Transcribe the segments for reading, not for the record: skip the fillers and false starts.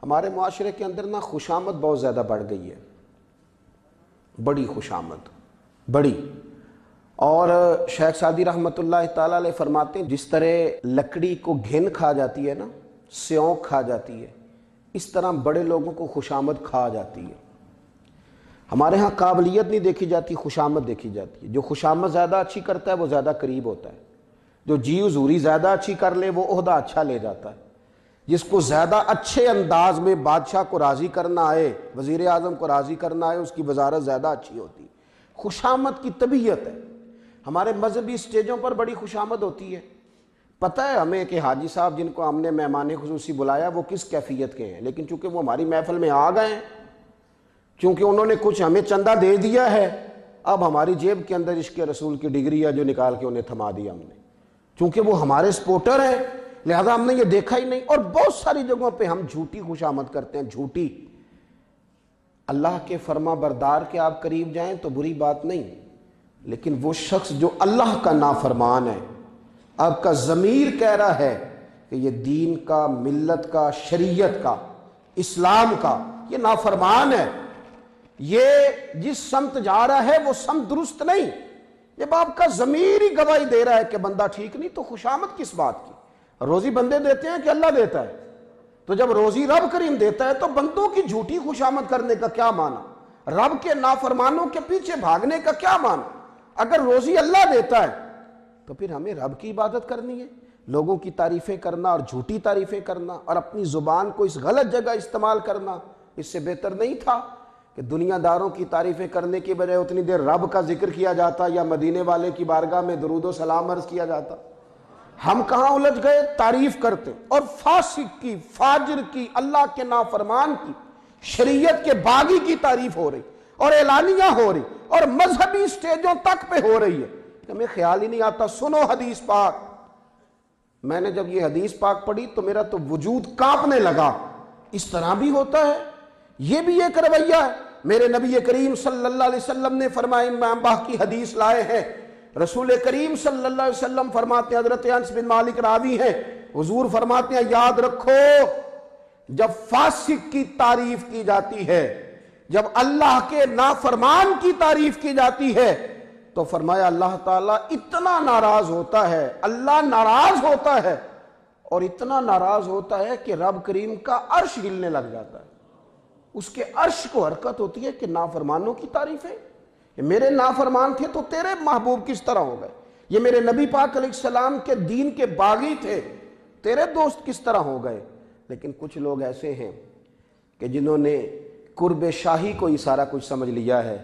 ہمارے معاشرے کے اندر نا خوشامد بہت زیادہ بڑھ گئی ہے، بڑی خوشامد، بڑی۔ اور شیخ سعدی رحمۃ اللہ تعالیٰ علیہ فرماتے ہیں جس طرح لکڑی کو گھن کھا جاتی ہے نا، سیونک کھا جاتی ہے، اس طرح بڑے لوگوں کو خوشامد کھا جاتی ہے۔ ہمارے ہاں قابلیت نہیں دیکھی جاتی، خوشامد دیکھی جاتی ہے۔ جو خوشامد زیادہ اچھی کرتا ہے وہ زیادہ قریب ہوتا ہے، جو جی حضوری زیادہ اچھی کر لے وہ عہدہ اچھا لے جاتا ہے۔ جس کو زیادہ اچھے انداز میں بادشاہ کو راضی کرنا آئے، وزیر اعظم کو راضی کرنا آئے، اس کی وزارت زیادہ اچھی ہوتی ہے۔ خوشامد کی طبیعت ہے۔ ہمارے مذہبی سٹیجوں پر بڑی خوشامد ہوتی ہے۔ پتہ ہے ہمیں کہ حاجی صاحب جن کو ہم نے مہمان خصوصی بلایا وہ کس کیفیت کے ہیں، لیکن چونکہ وہ ہماری محفل میں آ گئے ہیں، چونکہ انہوں نے کچھ ہمیں چندہ دے دیا ہے، اب ہماری جیب کے اندر عشق رسول کی ڈگری ہے جو نکال کے انہیں تھما دیا ہم نے، چونکہ وہ ہمارے سپورٹر ہیں، لہذا ہم نے یہ دیکھا ہی نہیں۔ اور بہت ساری جگہوں پہ ہم جھوٹی خوشامد کرتے ہیں، جھوٹی۔ اللہ کے فرما بردار کے آپ قریب جائیں تو بری بات نہیں، لیکن وہ شخص جو اللہ کا نافرمان ہے، آپ کا ضمیر کہہ رہا ہے کہ یہ دین کا، ملت کا، شریعت کا، اسلام کا یہ نافرمان ہے، یہ جس سمت جا رہا ہے وہ سمت درست نہیں، جب آپ کا ضمیر ہی گواہی دے رہا ہے کہ بندہ ٹھیک نہیں، تو خوشامد کس بات کی؟ روزی بندے دیتے ہیں کہ اللہ دیتا ہے؟ تو جب روزی رب کریم دیتا ہے تو بندوں کی جھوٹی خوشامد کرنے کا کیا معنی؟ رب کے نافرمانوں کے پیچھے بھاگنے کا کیا معنی؟ اگر روزی اللہ دیتا ہے تو پھر ہمیں رب کی عبادت کرنی ہے، لوگوں کی تعریفیں کرنا اور جھوٹی تعریفیں کرنا اور اپنی زبان کو اس غلط جگہ استعمال کرنا اس سے بہتر نہیں تھا کہ دنیا داروں کی تعریفیں کرنے کی بجائے اتنی دیر رب کا ذکر کیا جاتا یا مدینے والے کی بارگاہ میں درود و سلام عرض کیا جاتا؟ ہم کہاں الجھ گئے؟ تعریف کرتے، اور فاسق کی، فاجر کی، اللہ کے نافرمان کی، شریعت کے باغی کی تعریف ہو رہی اور اعلانیہ ہو رہی اور مذہبی سٹیجوں تک پہ ہو رہی ہے۔ ہمیں خیال ہی نہیں آتا۔ سنو حدیث پاک۔ میں نے جب یہ حدیث پاک پڑھی تو میرا تو وجود کانپنے لگا، اس طرح بھی ہوتا ہے، یہ بھی ایک رویہ ہے۔ میرے نبی کریم صلی اللہ علیہ وسلم نے فرمایا، امام باہ کی حدیث لائے ہیں، رسول کریم صلی اللہ علیہ وسلم فرماتے ہیں، حضرت انس بن مالک راوی ہیں، حضور فرماتے ہیں یاد رکھو جب فاسق کی تعریف کی جاتی ہے، جب اللہ کے نافرمان کی تعریف کی جاتی ہے تو فرمایا اللہ تعالیٰ اتنا ناراض ہوتا ہے، اللہ ناراض ہوتا ہے، اور اتنا ناراض ہوتا ہے کہ رب کریم کا عرش ہلنے لگ جاتا ہے۔ اس کے عرش کو حرکت ہوتی ہے کہ نافرمانوں کی تعریفیں، یہ میرے نافرمان تھے تو تیرے محبوب کس طرح ہو گئے، یہ میرے نبی پاک علیہ السلام کے دین کے باغی تھے، تیرے دوست کس طرح ہو گئے۔ لیکن کچھ لوگ ایسے ہیں کہ جنہوں نے قرب شاہی کو ہی سارا کچھ سمجھ لیا ہے،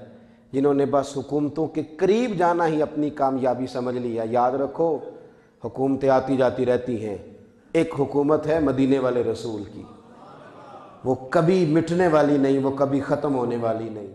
جنہوں نے بس حکومتوں کے قریب جانا ہی اپنی کامیابی سمجھ لیا۔ یاد رکھو حکومتیں آتی جاتی رہتی ہیں، ایک حکومت ہے مدینے والے رسول کی، وہ کبھی مٹنے والی نہیں، وہ کبھی ختم ہونے والی نہیں۔